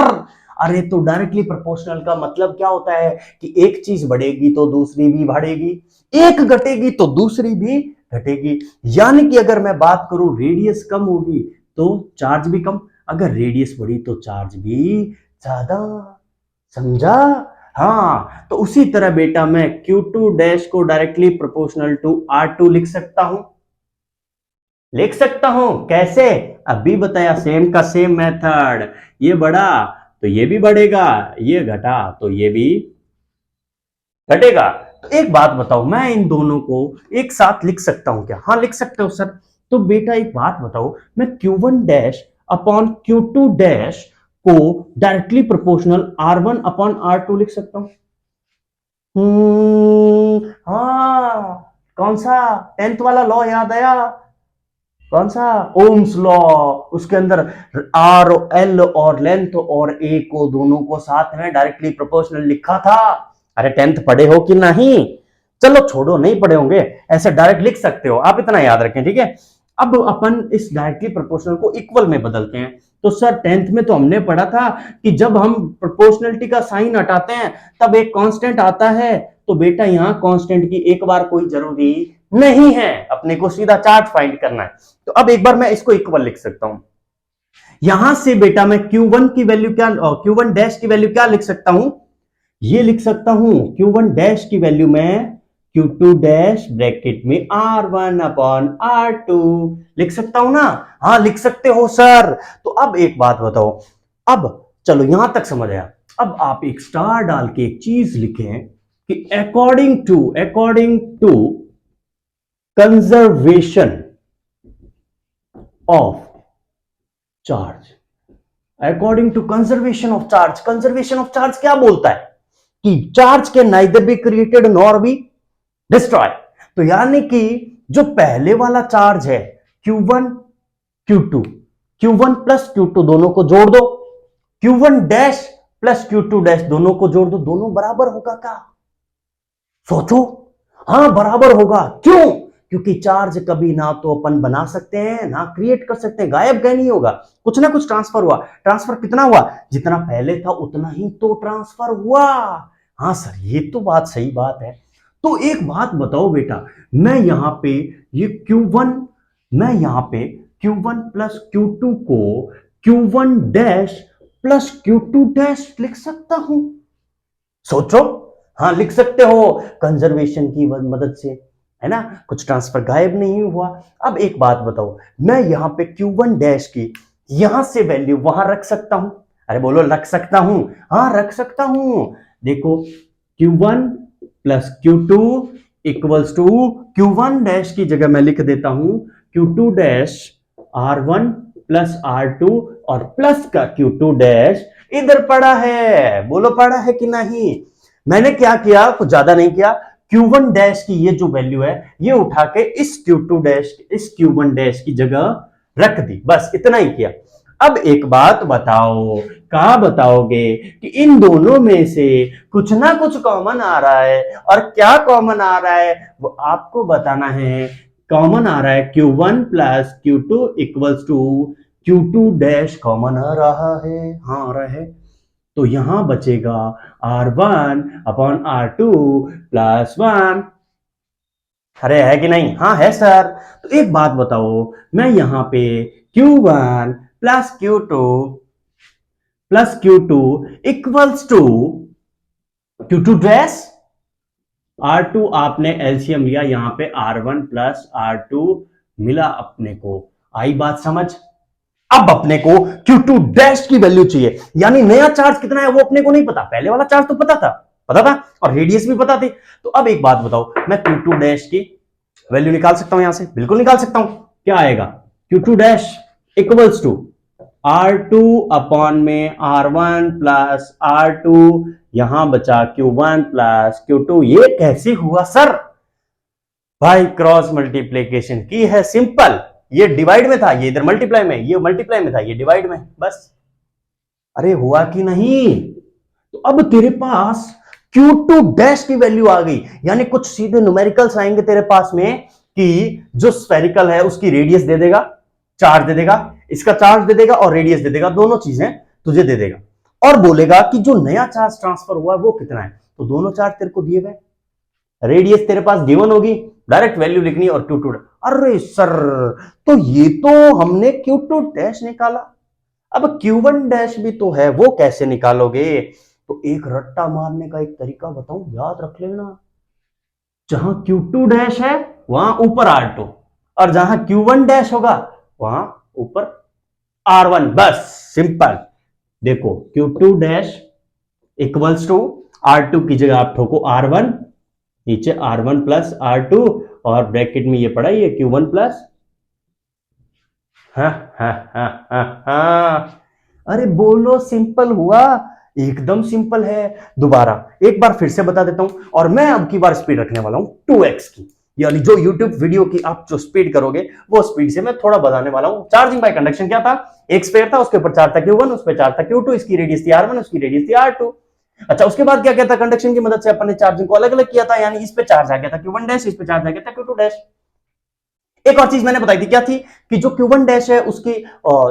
अरे तो डायरेक्टली प्रोपोर्शनल का मतलब क्या होता है कि एक चीज बढ़ेगी तो दूसरी भी बढ़ेगी, एक घटेगी तो दूसरी भी घटेगी। यानी कि अगर मैं बात करूं रेडियस कम होगी तो चार्ज भी कम, अगर रेडियस बढ़ी तो चार्ज भी ज्यादा। समझा? हाँ, तो उसी तरह बेटा मैं Q2 डैश को डायरेक्टली प्रोपोर्शनल टू R2 लिख सकता हूं। लिख सकता हूं कैसे? अभी बताया, सेम का सेम मेथड। ये बढ़ा तो ये भी बढ़ेगा, ये घटा तो ये भी घटेगा। तो एक बात बताओ, मैं इन दोनों को एक साथ लिख सकता हूं क्या? हाँ लिख सकते हो सर। तो बेटा एक बात बताओ, मैं Q1 dash upon Q2 dash को directly proportional R1 upon R2 लिख सकता हूं। हाँ, कौन सा? 10th वाला लॉ याद आया? कौन सा? Ohm's law. उसके अंदर आर एल और लेंथ और ए को दोनों को साथ में डायरेक्टली प्रोपोर्शनल लिखा था। अरे 10th पढ़े हो कि नहीं? चलो छोड़ो, नहीं पढ़े होंगे, ऐसे डायरेक्ट लिख सकते हो आप, इतना याद रखें ठीक है। अब अपन इस डायरेक्टली प्रोपोर्शनल को इक्वल में बदलते हैं। तो सर 10th में तो हमने पढ़ा था कि जब हम प्रोपोर्शनलिटी का साइन हटाते हैं तब एक कांस्टेंट आता है। तो बेटा यहां कांस्टेंट की एक बार कोई जरूरी नहीं है, अपने को सीधा चार्ज फाइंड करना है। तो अब एक बार मैं इसको इक्वल लिख सकता हूं। यहां से बेटा मैं Q1 की वैल्यू क्या, Q1 डैश की वैल्यू क्या लिख सकता हूं? ये लिख सकता हूं Q1 डैश की वैल्यू में Q2 डैश ब्रैकेट में R1 अपॉन R2 लिख सकता हूं ना? हाँ लिख सकते हो सर। तो अब एक बात बताओ, अब चलो यहां तक समझ आया। अब आप एक स्टार डाल के एक चीज लिखें कि according to conservation of charge, according to conservation of charge. Conservation of charge क्या बोलता है कि चार्ज के neither be created nor be destroy. तो यानी कि जो पहले वाला चार्ज है Q1 Q2, Q1 plus Q2 दोनों को जोड़ दो, Q1 dash plus Q2 dash दोनों को जोड़ दो, दोनों बराबर होगा क्या? सोचो। हाँ बराबर होगा। क्यों? क्योंकि चार्ज कभी ना तो अपन बना सकते हैं ना क्रिएट कर सकते हैं, गायब कहीं नहीं होगा, कुछ ना कुछ ट्रांसफर हुआ। ट्रांसफर कितना हुआ? जितना पहले था उतना ही तो ट्रांसफर हुआ। हाँ सर ये तो बात सही बात है। तो एक बात बताओ बेटा, मैं यहां पे ये Q1, मैं यहां पे Q1 प्लस Q2 को Q1 dash plus Q2 dash लिख सकता हूं। सोचो। हाँ लिख सकते हो, कंजर्वेशन की मदद से, है ना, कुछ ट्रांसफर गायब नहीं हुआ। अब एक बात बताओ, मैं यहां पे Q1 डैश की यहां से वैल्यू वहां रख सकता हूं? अरे बोलो रख सकता हूं? हाँ रख सकता हूं। देखो Q1 plus Q2 equals to Q1 dash की जगह मैं लिख देता हूं Q2 dash R1 plus R2 और प्लस का Q2 डैश इधर पड़ा है। बोलो पड़ा है कि नहीं? मैंने क्या किया, कुछ ज्यादा नहीं किया, Q1 डैश की ये जो वैल्यू है ये उठा के इस Q2 डैश इस Q1 डैश की जगह रख दी, बस इतना ही किया। अब एक बात बताओ, कहा बताओगे कि इन दोनों में से कुछ ना कुछ कॉमन आ रहा है, और क्या कॉमन आ रहा है वो आपको बताना है। कॉमन आ रहा है Q1 plus Q2 equals to Q2 dash common आ रहा है। हाँ आ रहा है। तो यहां बचेगा R1 अपॉन R2 प्लस 1। अरे है कि नहीं? हाँ है सर। तो एक बात बताओ, मैं यहां पे Q1 plus Q2 equals to Q2 dash R2, आपने एलसीएम लिया, यहां पे R1 प्लस R2 मिला अपने को। आई बात समझ? अब अपने को Q2 डैश की वैल्यू चाहिए, यानी नया चार्ज कितना है वो अपने को नहीं पता, पहले वाला चार्ज तो पता था और रेडियस भी पता थी। तो अब एक बात बताओ, मैं Q2 डैश की वैल्यू निकाल सकता हूं यहां से? बिल्कुल निकाल सकता हूं। क्या आएगा? Q2 dash equals to R2 upon में R1 प्लस R2, यहां बचा Q1 प्लस Q2। ये कैसे हुआ सर? भाई क्रॉस मल्टीप्लीकेशन की है, सिंपल। ये डिवाइड में था, ये इधर मल्टीप्लाई में, ये मल्टीप्लाई में था, ये डिवाइड में, बस। अरे हुआ कि नहीं? तो अब तेरे पास Q2 डैश की वैल्यू आ गई, यानी कुछ सीधे न्यूमेरिकल्स आएंगे तेरे पास में कि जो स्फेरिकल है उसकी रेडियस दे देगा, चार्ज दे देगा, इसका चार्ज दे देगा और रेडियस दे देगा, दोनों चीजें तुझे दे देगा, और बोलेगा कि जो नया चार्ज ट्रांसफर हुआ है वो कितना है। तो दोनों चार्ज तेरे को दिए गए, रेडियस तेरे पास गिवन होगी, डायरेक्ट वैल्यू लिखनी और Q2। अरे सर, तो ये तो हमने Q2 डैश निकाला, अब Q1 डैश भी तो है, वो कैसे निकालोगे? तो एक रट्टा मारने का एक तरीका बताऊं, याद रख लेना। जहां Q2 डैश है वहां ऊपर R2, और जहां Q1 डैश होगा वहां ऊपर R1, बस सिंपल। देखो Q2 dash equals to R2 की जगह आप ठोको R1, नीचे R1 प्लस R2, और ब्रैकेट में ये पड़ा ये Q1 प्लस, अरे बोलो सिंपल हुआ? एकदम सिंपल है। दोबारा एक बार फिर से बता देता हूं, और मैं अब की बार स्पीड रखने वाला हूं 2x की, यानी जो YouTube वीडियो की आप जो स्पीड करोगे वो स्पीड से मैं थोड़ा बताने वाला हूं। चार्जिंग बाय कंडक्शन क्या था? एक स्फीयर था, उसके ऊपर चार्ज था Q1, उस पर चार्ज था Q2, इसकी रेडियस थी R1, उसकी रेडियस थी R2। अच्छा, उसके बाद क्या कहता? कंडक्शन की मदद से अपन ने चार्जिंग को अलग अलग किया था, यानी इस पे चार्ज आ गया था Q1 डैश, इस पे चार्ज आ गया था Q2 डैश। एक और चीज मैंने बताई थी, क्या थी? कि जो Q1 डैश है उसकी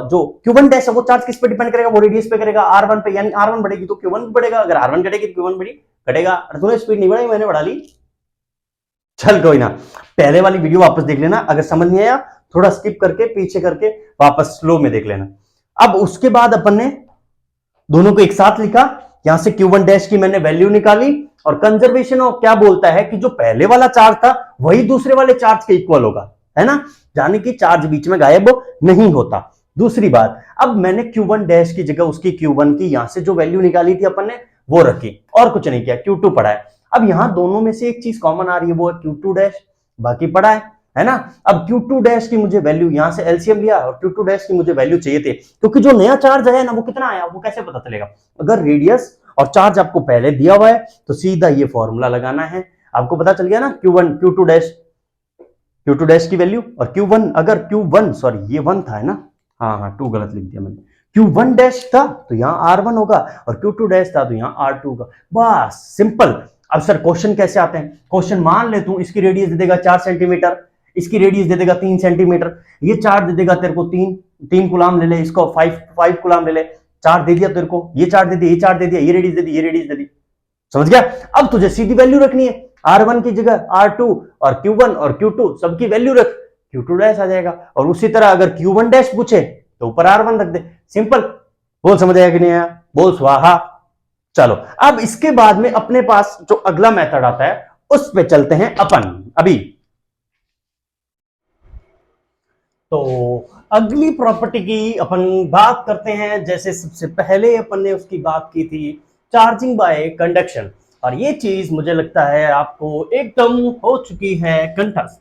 जो Q1 डैश है वो चार्ज किस पे डिपेंड करेगा? वो रेडियस पे करेगा, R1 पे, यानी R1 बढ़ेगी तो Q1 बढ़ेगा, अगर R1 घटेगी तो Q1 घटेगा। तूने स्पीड नहीं बढ़ाई, मैंने बढ़ा ली। चल कोई ना, पहले वाली वीडियो वापस देख लेना, अगर समझ नहीं आया थोड़ा स्किप करके पीछे करके वापस स्लो में देख लेना। अब उसके बाद अपन ने दोनों को एक साथ लिखा, यहां से Q1 डैश की मैंने वैल्यू निकाली, और कंजर्वेशन ऑफ क्या बोलता है कि जो पहले वाला चार्ज था वही दूसरे वाले चार्ज के इक्वल होगा, है ना, यानी कि चार्ज बीच में गायब नहीं होता। दूसरी बात, अब मैंने Q1 डैश की जगह उसकी Q1 की यहां से जो वैल्यू निकाली थी अपन ने वो रखी, और कुछ नहीं किया, Q2 पड़ा है। अब यहां दोनों में से एक चीज कॉमन आ रही है, वो है Q2 डैश, बाकी पड़ा है ना। अब Q2 डैश की मुझे वैल्यू, यहां से एलसीएम लिया और Q2 डैश की मुझे वैल्यू चाहिए थे, क्योंकि जो नया चार्ज आया ना वो कितना आया वो कैसे पता चलेगा? अगर रेडियस और चार्ज आपको पहले दिया हुआ है तो सीधा ये फॉर्मूला लगाना है, आपको पता चल गया ना। Q2 डैश की वैल्यू और Q1, अगर Q1 सॉरी ये 1 था, है ना, हाँ 2 गलत लिख दिया मैंने। Q1 डैश था तो यहाँ R1 होगा, और Q2 डैश था तो यहाँ R2 होगा, बस सिंपल। अब सर क्वेश्चन कैसे आते हैं? क्वेश्चन मान ले तू इसकी रेडियस दे देगा 4 सेंटीमीटर, इसकी रेडियस दे देगा 3 सेंटीमीटर, ये चार्ज दे देगा तेरे को 3 कूलाम ले ले, इसको 5 कूलाम ले ले, चार्ज दे दिया तेरे को, ये चार्ज दे दिया, ये चार्ज दे दिया, ये रेडियस दे दी, ये रेडियस दे दी, समझ गया? अब तुझे सीधी वैल्यू रखनी है, R1 की जगह R2 और Q1 और Q2 सबकी वैल्यू रख, Q2 डैश आ जाएगा। और उसी तरह अगर Q1 डैश पूछे तो ऊपर R1 रख दे, सिंपल। बोल समझ आया कि नहीं आया? बोल स्वाहा। चलो अब इसके बाद में अपने पास जो अगला मेथड आता है उस पे चलते हैं अपन अभी। तो अगली प्रॉपर्टी की अपन बात करते हैं, जैसे सबसे पहले अपन ने उसकी बात की थी चार्जिंग बाय कंडक्शन, और ये चीज मुझे लगता है आपको एकदम हो चुकी है कंठस्थ।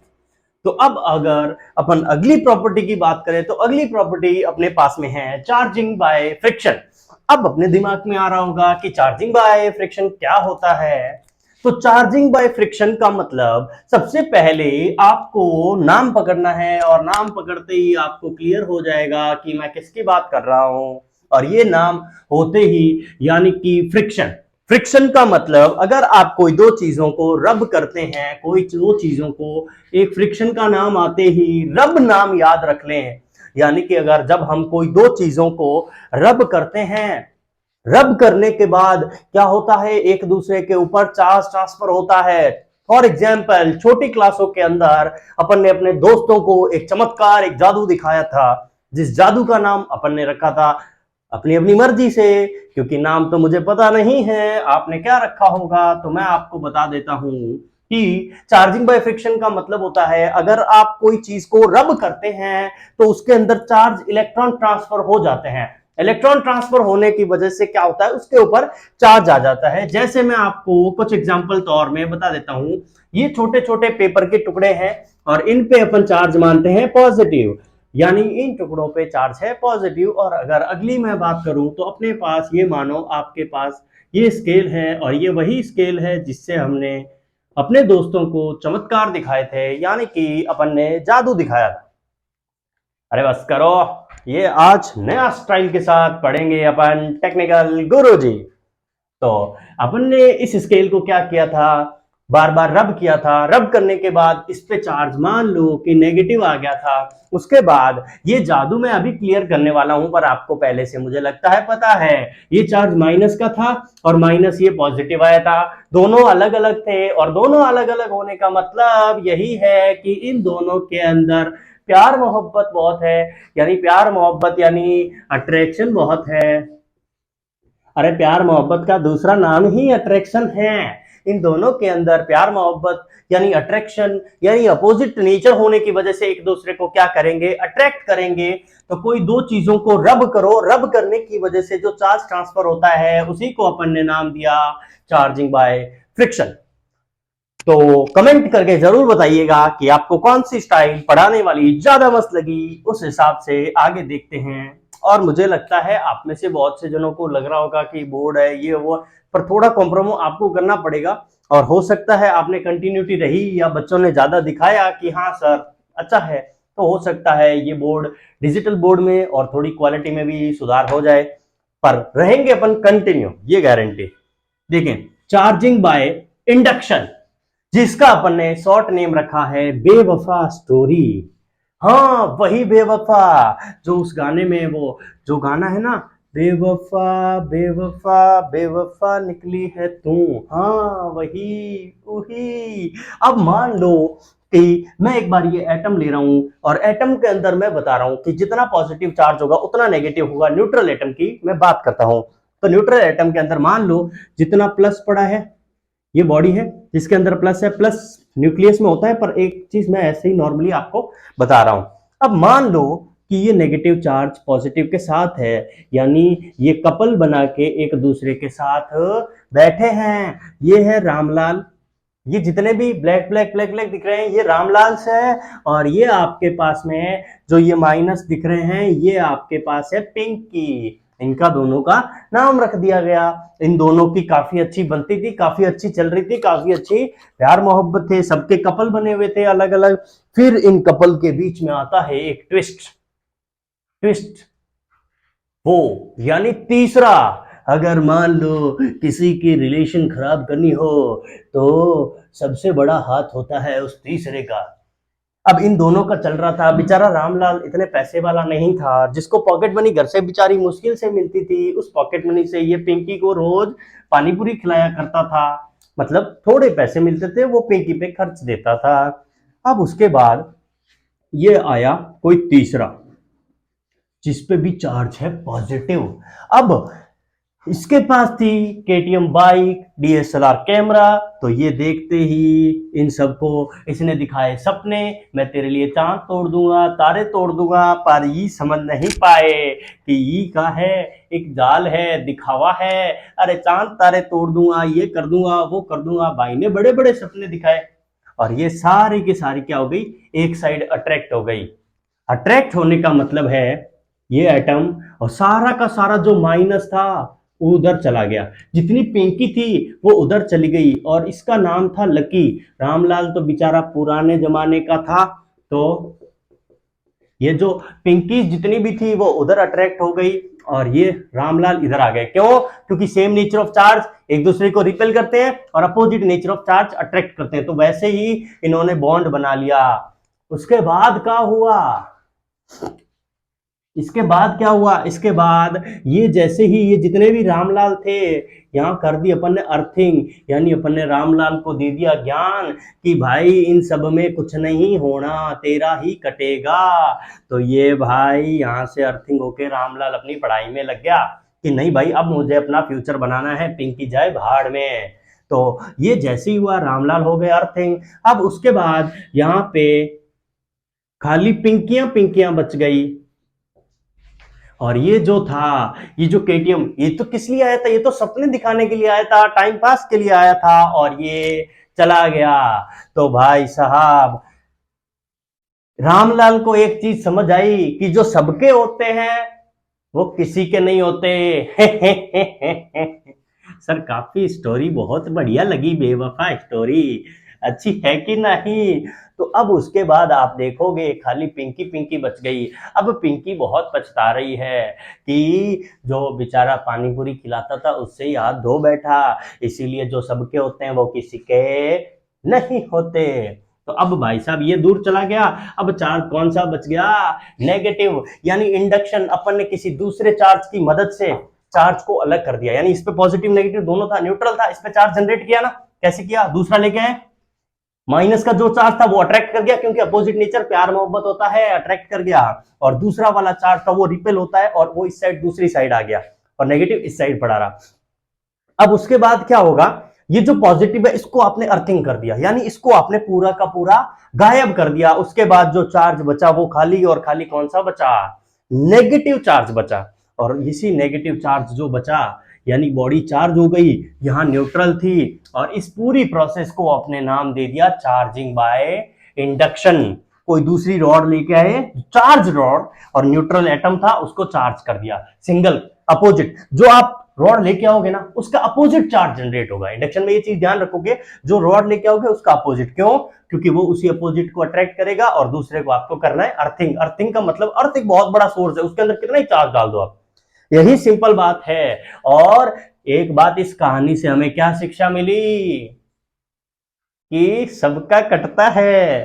तो अब अगर अपन अगली प्रॉपर्टी की बात करें तो अगली प्रॉपर्टी अपने पास में है चार्जिंग बाय फ्रिक्शन। अब अपने दिमाग में आ रहा होगा कि चार्जिंग बाय फ्रिक्शन क्या होता है। तो चार्जिंग बाय फ्रिक्शन का मतलब सबसे पहले आपको नाम पकड़ना है, और नाम पकड़ते ही आपको क्लियर हो जाएगा कि मैं किसकी बात कर रहा हूं, और ये नाम होते ही यानी कि फ्रिक्शन। फ्रिक्शन का मतलब अगर आप कोई दो चीजों को रब करते हैं, कोई दो चीजों को, एक फ्रिक्शन का नाम आते ही रब नाम याद रख लें, यानी कि अगर जब हम कोई दो चीजों को रब करते हैं, रब करने के बाद क्या होता है, एक दूसरे के ऊपर चार्ज ट्रांसफर होता है। फॉर एग्जाम्पल छोटी क्लासों के अंदर अपन ने अपने दोस्तों को एक चमत्कार, एक जादू दिखाया था, जिस जादू का नाम अपन ने रखा था अपनी अपनी मर्जी से, क्योंकि नाम तो मुझे पता नहीं है आपने क्या रखा होगा, तो मैं आपको बता देता हूं कि चार्जिंग बाय फ्रिक्शन का मतलब होता है अगर आप कोई चीज को रब करते हैं तो उसके अंदर चार्ज इलेक्ट्रॉन ट्रांसफर हो जाते हैं। इलेक्ट्रॉन ट्रांसफर होने की वजह से क्या होता है, उसके ऊपर चार्ज आ जाता है। जैसे मैं आपको कुछ एग्जांपल तौर में बता देता हूं, ये छोटे छोटे पेपर के टुकड़े हैं और इन पे अपन चार्ज मानते हैं पॉजिटिव, यानी इन टुकड़ों पे चार्ज है पॉजिटिव। और अगर अगली मैं बात करूं तो अपने पास ये मानो आपके पास ये स्केल है और ये वही स्केल है जिससे हमने अपने दोस्तों को चमत्कार दिखाए थे, यानी कि अपन ने जादू दिखाया था। अरे बस करो, ये आज नया स्टाइल के साथ पढ़ेंगे अपन टेक्निकल गुरुजी। तो अपन ने इस स्केल को क्या किया था, बार बार रब किया था। रब करने के बाद इस पे चार्ज मान लो कि नेगेटिव आ गया था। उसके बाद ये जादू मैं अभी क्लियर करने वाला हूं, पर आपको पहले से मुझे लगता है पता है। ये चार्ज माइनस का था और माइनस ये पॉजिटिव आया था। दोनों अलग अलग थे और दोनों अलग अलग होने का मतलब यही है कि इन दोनों के अंदर प्यार मोहब्बत बहुत है। यानी प्यार मोहब्बत यानी अट्रैक्शन बहुत है। अरे प्यार मोहब्बत का दूसरा नाम ही अट्रैक्शन है। इन दोनों के अंदर प्यार मोहब्बत यानी अट्रैक्शन यानी अपोजिट नेचर होने की वजह से एक दूसरे को क्या करेंगे, अट्रैक्ट करेंगे। तो कोई दो चीजों को रब करो, रब करने की वजह से जो चार्ज ट्रांसफर होता है उसी को अपन ने नाम दिया चार्जिंग बाय फ्रिक्शन। तो कमेंट करके जरूर बताइएगा कि आपको कौन सी स्टाइल पढ़ाने वाली ज्यादा मस्त लगी, उस हिसाब से आगे देखते हैं। और मुझे लगता है आप में से बहुत से जनों को लग रहा होगा कि बोर्ड है ये वो, पर थोड़ा कॉम्प्रोमो आपको करना पड़ेगा। और हो सकता है आपने कंटिन्यूटी रही या बच्चों ने ज्यादा दिखाया कि हाँ सर अच्छा है, तो हो सकता है ये बोर्ड डिजिटल बोर्ड में और थोड़ी क्वालिटी में भी सुधार हो जाए, पर रहेंगे अपन कंटिन्यू, ये गारंटी। देखें, चार्जिंग बाय इंडक्शन, जिसका अपन ने शॉर्ट नेम रखा है बेवफा स्टोरी। हाँ वही बेवफा जो उस गाने में, वो जो गाना है ना, बेवफा बेवफा बेवफा निकली है तू, हाँ वही वही। अब मान लो कि मैं एक बार ये एटम ले रहा हूं और एटम के अंदर मैं बता रहा हूं कि जितना पॉजिटिव चार्ज होगा उतना नेगेटिव होगा। न्यूट्रल एटम की मैं बात करता हूं। तो न्यूट्रल एटम के अंदर मान लो जितना प्लस पड़ा है, ये बॉडी है जिसके अंदर प्लस है, प्लस न्यूक्लियस में होता है, पर एक चीज मैं ऐसे ही नॉर्मली आपको बता रहा हूं। अब मान लो कि ये नेगेटिव चार्ज पॉजिटिव के साथ है, यानी ये कपल बना के एक दूसरे के साथ बैठे हैं। ये है रामलाल, ये जितने भी ब्लैक ब्लैक ब्लैक ब्लैक दिख रहे हैं ये रामलाल से है। और ये आपके पास में जो ये माइनस दिख रहे हैं ये आपके पास है पिंकी। इनका दोनों का नाम रख दिया गया। इन दोनों की काफी अच्छी बनती थी, काफी अच्छी चल रही थी, काफी अच्छी प्यार मोहब्बत थे, सबके कपल बने हुए थे अलग अलग। फिर इन कपल के बीच में आता है एक ट्विस्ट, ट्विस्ट वो यानी तीसरा। अगर मान लो किसी की रिलेशन खराब करनी हो तो सबसे बड़ा हाथ होता है उस तीसरे का। अब इन दोनों का चल रहा था। बेचारा रामलाल इतने पैसे वाला नहीं था, जिसको पॉकेट मनी घर से बेचारी मुश्किल से मिलती थी, उस पॉकेट मनी से ये पिंकी को रोज पानी पूरी खिलाया करता था। मतलब थोड़े पैसे मिलते थे वो पिंकी पे खर्च देता था। अब उसके बाद ये आया कोई तीसरा जिसपे भी चार्ज है पॉजिटिव। अब इसके पास थी केटीएम बाइक, डीएसएलआर कैमरा। तो ये देखते ही इन सबको इसने दिखाए सपने, मैं तेरे लिए चांद तोड़ दूंगा, तारे तोड़ दूंगा, पर ये समझ नहीं पाए कि ये का है, एक जाल है, दिखावा है। अरे चांद तारे तोड़ दूंगा, ये कर दूंगा, वो कर दूंगा। भाई ने बड़े बड़े सपने दिखाए और ये सारी की सारी क्या हो गई, एक साइड अट्रैक्ट हो गई। अट्रैक्ट होने का मतलब है ये एटम और सारा का सारा जो माइनस था वो उधर चला गया, जितनी पिंकी थी वो उधर चली गई। और इसका नाम था लकी। रामलाल तो बेचारा पुराने जमाने का था, तो ये जो पिंकी जितनी भी थी वो उधर अट्रैक्ट हो गई और ये रामलाल इधर आ गए। क्यों? क्योंकि सेम नेचर ऑफ चार्ज एक दूसरे को रिपेल करते हैं और opposite nature of charge attract करते हैं। तो वैसे ही इन्होंने बॉन्ड बना लिया। उसके बाद क्या हुआ, इसके बाद क्या हुआ, इसके बाद ये जैसे ही ये जितने भी रामलाल थे यहाँ कर दी अपन ने अर्थिंग, यानी अपन ने रामलाल को दे दिया ज्ञान कि भाई इन सब में कुछ नहीं होना, तेरा ही कटेगा। तो ये भाई यहाँ से अर्थिंग होके रामलाल अपनी पढ़ाई में लग गया कि नहीं भाई अब मुझे अपना फ्यूचर बनाना है, पिंकी जाए भाड़ में। तो ये जैसे ही हुआ रामलाल हो गए अर्थिंग। अब उसके बाद यहाँ पे खाली पिंकियां पिंकियां बच गई। और ये जो था, ये जो केटीएम, ये तो किस लिए आया था, ये तो सपने दिखाने के लिए आया था, टाइम पास के लिए आया था और ये चला गया। तो भाई साहब रामलाल को एक चीज समझ आई कि जो सबके होते हैं वो किसी के नहीं होते। सर काफी स्टोरी बहुत बढ़िया लगी, बेवफा स्टोरी अच्छी है कि नहीं। तो अब उसके बाद आप देखोगे खाली पिंकी पिंकी बच गई। अब पिंकी बहुत पछता रही है कि जो बेचारा पानी पूरी खिलाता था उससे ही हाथ धो बैठा, इसीलिए जो सबके होते हैं वो किसी के नहीं होते। तो अब भाई साहब ये दूर चला गया। अब चार्ज कौन सा बच गया, नेगेटिव, यानी इंडक्शन। अपन ने किसी दूसरे चार्ज की मदद से चार्ज को अलग कर दिया, यानी इस पे पॉजिटिव नेगेटिव दोनों था, न्यूट्रल था, इस पे चार्ज जनरेट किया ना। कैसे किया, दूसरा लेके आए, माइनस का जो चार्ज था वो अट्रैक्ट कर गया, क्योंकि अपोजिट नेचर प्यार मोहब्बत होता है, अट्रैक्ट कर गया। और दूसरा वाला चार्ज था वो रिपेल होता है, और वो इस साइड दूसरी साइड आ गया, और नेगेटिव इस साइड पड़ा रहा। अब उसके बाद क्या होगा, ये जो पॉजिटिव है इसको आपने अर्थिंग कर दिया, यानी इसको आपने पूरा का पूरा गायब कर दिया। उसके बाद जो चार्ज बचा वो खाली, और खाली कौन सा बचा, नेगेटिव चार्ज बचा। और इसी नेगेटिव चार्ज जो बचा, यानी बॉडी चार्ज हो गई, यहां न्यूट्रल थी, और इस पूरी प्रोसेस को आपने नाम दे दिया चार्जिंग बाय इंडक्शन। कोई दूसरी रॉड लेके आए, चार्ज रॉड, और न्यूट्रल एटम था उसको चार्ज कर दिया, सिंगल अपोजिट। जो आप रॉड लेके आओगे ना उसका अपोजिट चार्ज जनरेट होगा। इंडक्शन में ये चीज ध्यान रखोगे, जो रॉड लेके आओगे उसका अपोजिट, क्यों, क्योंकि वो उसी अपोजिट को अट्रैक्ट करेगा, और दूसरे को आपको करना है अर्थिंग। अर्थिंग का मतलब, अर्थ एक बहुत बड़ा सोर्स है, उसके अंदर कितना ही चार्ज डाल दो आप, यही सिंपल बात है। और एक बात इस कहानी से हमें क्या शिक्षा मिली, कि सबका कटता है।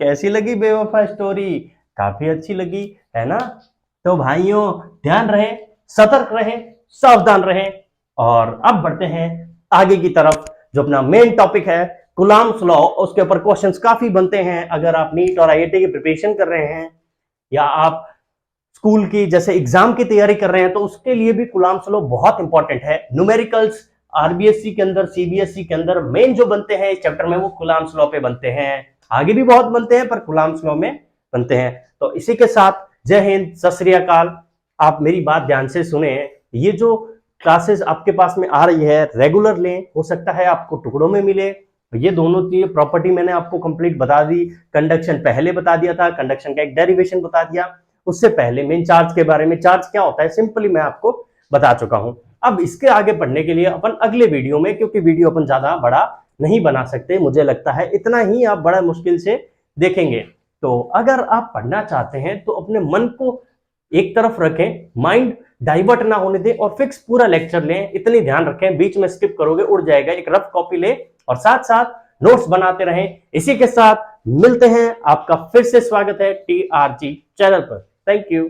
कैसी लगी बेवफा स्टोरी, काफी अच्छी लगी है ना। तो भाइयों ध्यान रहे, सतर्क रहे, सावधान रहे। और अब बढ़ते हैं आगे की तरफ, जो अपना मेन टॉपिक है कुलाम्स लॉ। उसके ऊपर क्वेश्चंस काफी बनते हैं। अगर आप नीट और आईआईटी की प्रिपरेशन कर रहे हैं, या आप स्कूल की जैसे एग्जाम की तैयारी कर रहे हैं, तो उसके लिए भी कुलाम्स लॉ बहुत इंपॉर्टेंट है। न्यूमेरिकल्स आरबीएससी के अंदर, सीबीएसई के अंदर मेन जो बनते हैं इस चैप्टर में वो कुलाम्स लॉ पे बनते हैं। आगे भी बहुत बनते हैं पर कुलाम्स लॉ में बनते हैं। तो इसी के साथ जय हिंद, सत श्री अकाल। आप मेरी बात ध्यान से सुने, ये जो क्लासेस आपके पास में आ रही है रेगुलर लें, हो सकता है आपको टुकड़ों में मिले। ये दोनों चीजें, प्रॉपर्टी मैंने आपको कंप्लीट बता दी, कंडक्शन पहले बता दिया था, कंडक्शन का एक डेरिवेशन बता दिया, उससे पहले मेन चार्ज के बारे में, चार्ज क्या होता है सिंपली मैं आपको बता चुका हूं। अब इसके आगे बढ़ने के लिए अपन अगले वीडियो में, क्योंकि वीडियो अपन ज्यादा बड़ा नहीं बना सकते, मुझे लगता है इतना ही आप बड़ा मुश्किल से देखेंगे। तो अगर आप पढ़ना चाहते हैं तो अपने मन को एक तरफ रखें, माइंड डाइवर्ट ना होने दें, और फिक्स पूरा लेक्चर लें। इतनी ध्यान रखें, बीच में स्किप करोगे उड़ जाएगा। एक रफ कॉपी लें और साथ साथ नोट्स बनाते रहें। इसी के साथ मिलते हैं, आपका फिर से स्वागत है टीआरजी चैनल पर। Thank you.